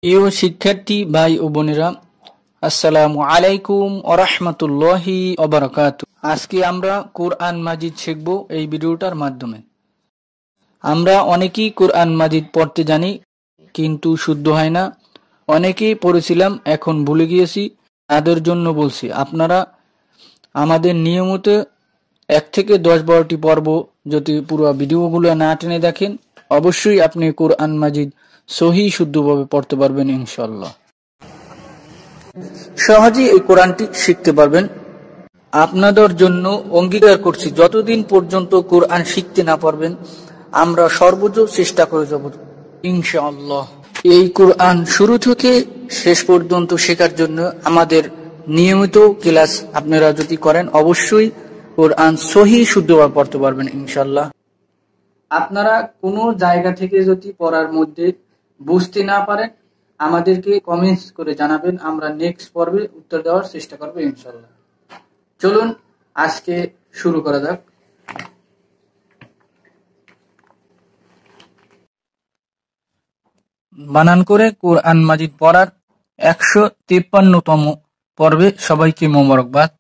প্রিয় শিক্ষার্থী ভাই ও বোনেরা, আসসালামু আলাইকুম ওয়া রাহমাতুল্লাহি ওয়া বারাকাতুহু। আজকে আমরা কোরআন মাজিদ শিখব এই ভিডিওটার মাধ্যমে। আমরা অনেকেই কোরআন মাজিদ পড়তে জানি, কিন্তু শুদ্ধ হয় না। অনেকেই পড়েছিলাম, এখন ভুলে গিয়েছি। তাদের জন্য বলছি, আপনারা আমাদের নিয়মিত 1 থেকে 10-12টি পর্ব যদি পুরো ভিডিওগুলো না টেনে দেখেন, অবশ্যই আপনি কোরআন মাজিদ সহি শুদ্ধভাবে পড়তে পারবেন ইনশাআল্লাহ। সহজেই এই কোরআনটি শিখতে পারবেন। আপনাদের জন্য অঙ্গীকার করছি, যতদিন পর্যন্ত কোরআন শিখতে না পারবেন, আমরা সর্বোচ্চ চেষ্টা করে যাব ইনশাআল্লাহ। এই কোরআন শুরু থেকে শেষ পর্যন্ত শেখার জন্য আমাদের নিয়মিত ক্লাস আপনারা যদি করেন, অবশ্যই কোরআন সহি শুদ্ধভাবে পড়তে পারবেন ইনশাআল্লাহ। আপনারা কোনো জায়গা থেকে যদি পড়ার মধ্যে বুঝতে না পারেন, আমাদেরকে কমেন্টস করে জানাবেন, আমরা নেক্সট পর্বে উত্তর দেওয়ার চেষ্টা করবো ইনশাআল্লাহ। চলুন আজকে শুরু করা যাক। বানান করে কোরআন মাজিদ পড়ার 153তম পর্বে সবাইকে মোবারকবাদ।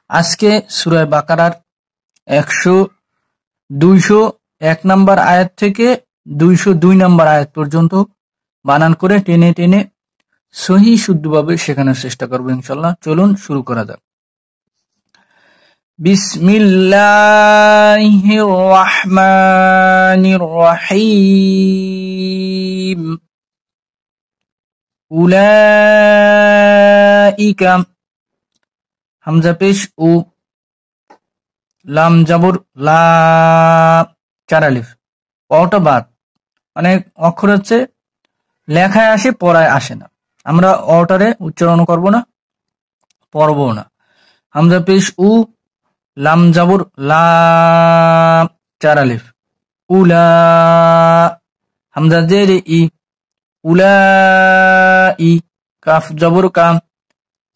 আজকে সূরা বাকারার 201 নম্বর আয়াত থেকে 202 নম্বর আয়াত পর্যন্ত বানান করে টেনে টেনে সহি শুদ্ধভাবে শেখানোর চেষ্টা করবো ইনশাআল্লাহ। চলুন শুরু করা যাক। বিসমিল্লাহির রহমানির রহিম। উলাইকা, হামজা পেশ উ, লাম জাবর লা, 4 আলিফ, অটা বাদ। অনেক অক্ষর হচ্ছে লেখায় আসে, পড়ায় আসে না। আমরা অটারে উচ্চারণ করব না, পড়বো না। হামজা পেশ উ, লাম জাবর লা, 4 আলিফ, উলা, হামজা জের ই, উলাই, কাফ জবর কাম,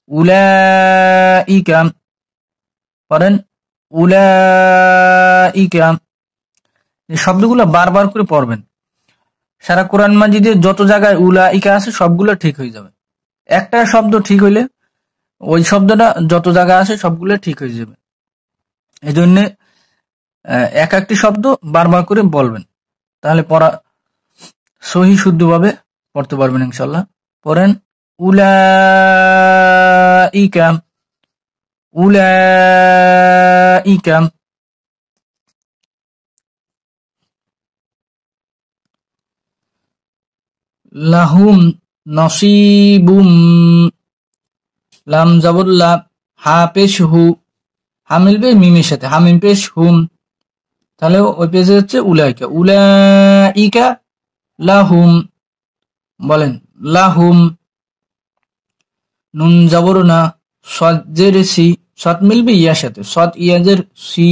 উলাইকা, পড়েন উলাইকা। এই শব্দগুলো বারবার করে পড়বেন। সারা কোরআন মাজিদে যত জায়গায় উলাইকা আছে সবগুলো ঠিক হয়ে যাবে। একটা শব্দ ঠিক হইলে ওই শব্দটা যত জায়গায় আছে সবগুলো ঠিক হয়ে যাবে। এই জন্য এক একটি শব্দ বারবার করে বলবেন, তাহলে পড়া সহি শুদ্ধভাবে পড়তে পারবেন ইনশাআল্লাহ। পড়েন উলাইকা, উলাইকা। লাহুম নসিবুম, লাম জাবর লা, হা পেশ হু, হা মিলবে মিমের সাথে, হা মিম পেশ হুম, তাহলে ওই পেজে হচ্ছে উলাইকা। উলাইকা লাহুম, বলেন লাহুম। নুন জাবর না, সদ জের সি, সদ মিলবে ইয়ার সাথে, সদ ইয়াজের সি,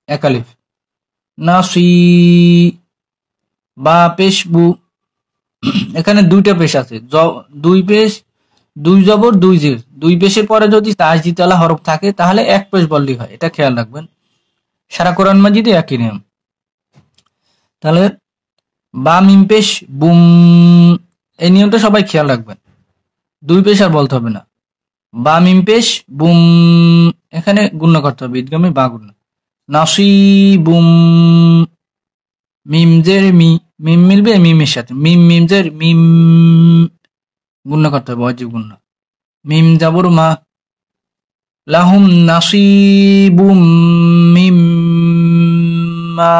1 আলিফ, না সি, বা পেশ বু। এখানে দুইটা পেশ আছে, দুই পেশ, দুই জবর দুই জের। দুই পেশের পরে যদি তাসদিদ হরফ থাকে তাহলে এক পেশ বললেই হয়, এটা খেয়াল রাখবেন। সারা কোরআন মাজিদে একই নিয়ম। তাহলে বা মিম পেশ বুম, এই নিয়মটা সবাই খেয়াল রাখবেন। দুই পেশ আর বলতে হবে না। বা মিম পেশ বুম, এখানে গুণ্য করতে হবে, ঈদগামে বা গুণ্য। নাসিবুম, মিম জের মি, মিম মিলবে মিমের সাথে, মিম মিম জের মিম, গুণ্য করতে হবে, অজীব গুণ্য। মিম জাবর মা, লাহুম নাসিবুম মিম্মা,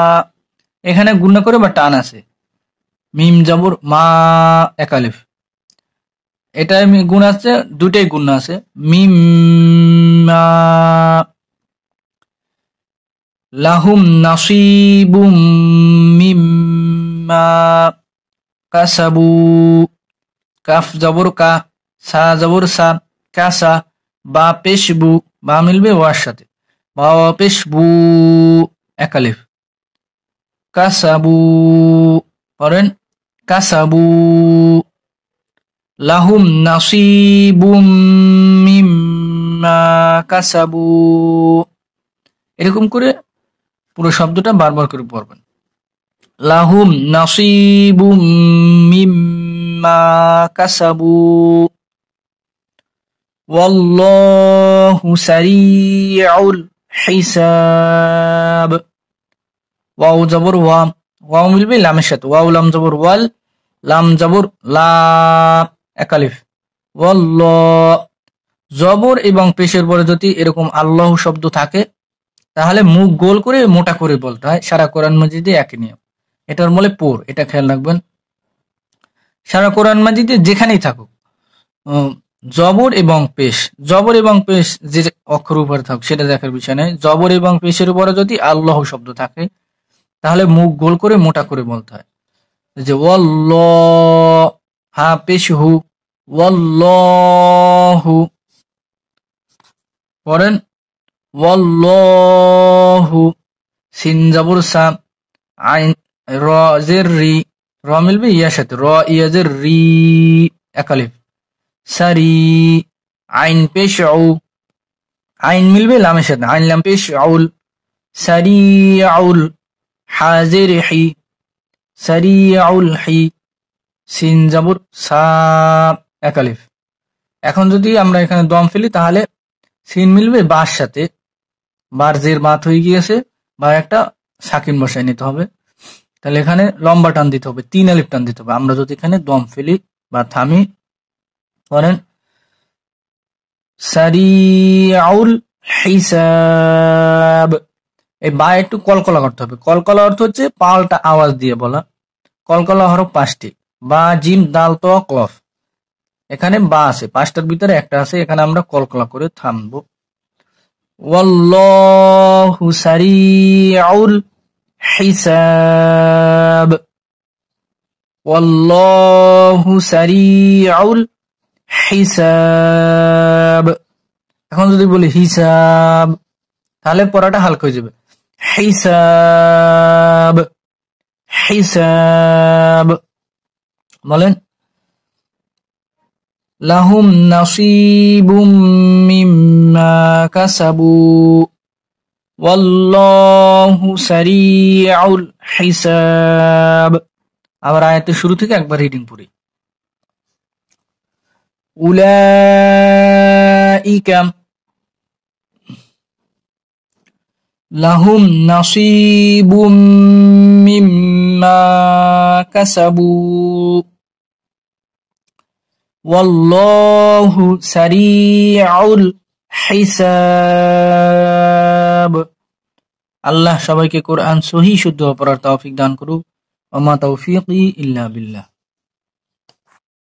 এখানে গুণ্য করে বা টান আছে, মিম জাবর মা, 1 আলিফ। এটাই গুণ আছে, দুটাই গুণ আছে, মিম্মা, লাহুম নাসিবুম মিম্মা কাসাবু, কাফ জবর কা, সা জবর সা, কাসা, বা পেশ বু, বা মিলবে ওয়ার সাথে, বা পেশ বু, 1 আলিফ, কাসাবু, পড়েন কাসাবু। লাহুম নাসিবুম মিম্মা কাসাবু, এরকম করে পুরো শব্দটা বারবার করে পড়বেন। লাহুম নাসিবুম মিম্মা মিম্মা কাসাবু ওয়াল্লাহু সারিউল হিসাব। ওয়াও জবর ওয়া, ওয়াও মিলবে লামের সাথে, ওয়াও লাম জবর ওয়াল, লাম জবর লা, এক আলিফ। ওয়াল্লাহ, জবর এবং পেশের পরে যদি এরকম আল্লাহ শব্দ থাকে তাহলে মুখ গোল করে মোটা করে বলতে হয়। সারা কোরআন মাজিদে একই নিয়ম, এটার বলে পোর, এটা খেয়াল রাখবেন। সারা কোরআন মাজিদে যেখানেই থাকুক জবর এবং পেশ, জবর এবং পেশ যে অক্ষর উপরে থাকুক সেটা দেখার বিষয় নয়। জবর এবং পেশের উপরে যদি আল্লাহ শব্দ থাকে তাহলে মুখ গোল করে মোটা করে বলতে হয়। যে ওয়াল্লাহ, হা পেশ হু, ওয়াল্লাহু, পড়েন ওয়াল্লাহু, সিন জবর সা, আইন র জের রি, র মিলবে ইয়ার সাথে, র ইয়া জের রি, এক আলিফ। সারি, আইন পেশ উ, আইন মিলবে লামের সাথে, আইন লাম পেশ আউল, সারি আউল, হাজের হি, সারি আউল হি, সিন জবর সা, এক আলিফ। এখন যদি আমরা এখানে দম ফেলি তাহলে সিন মিলবে বার সাথে, বার জের বাত হয়ে গিয়েছে, বা একটা সাকিন বসায় নিতে হবে। তাহলে এখানে লম্বা টান দিতে হবে, 3 আলিফ টান দিতে হবে। আমরা যদি এখানে দম ফেলি বা থামি, করেন সারিউল হিসাব, এই বা একটু কলকলা করতে হবে। কলকলা অর্থ হচ্ছে পাল্টা আওয়াজ দিয়ে বলা। কলকলা হরফ 5টি, বা জিম দাল ত কফ। এখানে বা আছে 5টার ভিতরে একটা আছে, এখানে আমরা কলকলা করে থামবো। ওয়াল্লাহু সারিউল হিসাব, ওয়াল্লাহু সারিউল হিসাব। এখন যদি বলি হিসাব তাহলে পড়াটা হালকা হয়ে যাবে। হিসাব, হিসাব। বলেন লাহুম নাসিবুম মিম্মা কাসাবু ওয়াল্লাহু সারিউল হিসাব। আবার আয়াতের শুরু থেকে একবার রিডিং পড়ি। উলাইকা লাহুম নাসিবুম মিম্মা কাসাবু ওয়াল্লাহু সারিউল হিসাব। আল্লাহ সবাইকে কোরআন সহি শুদ্ধ পড়ার তৌফিক দান করুক। ওয়া মা তাওফীকি ইল্লা বিল্লাহ।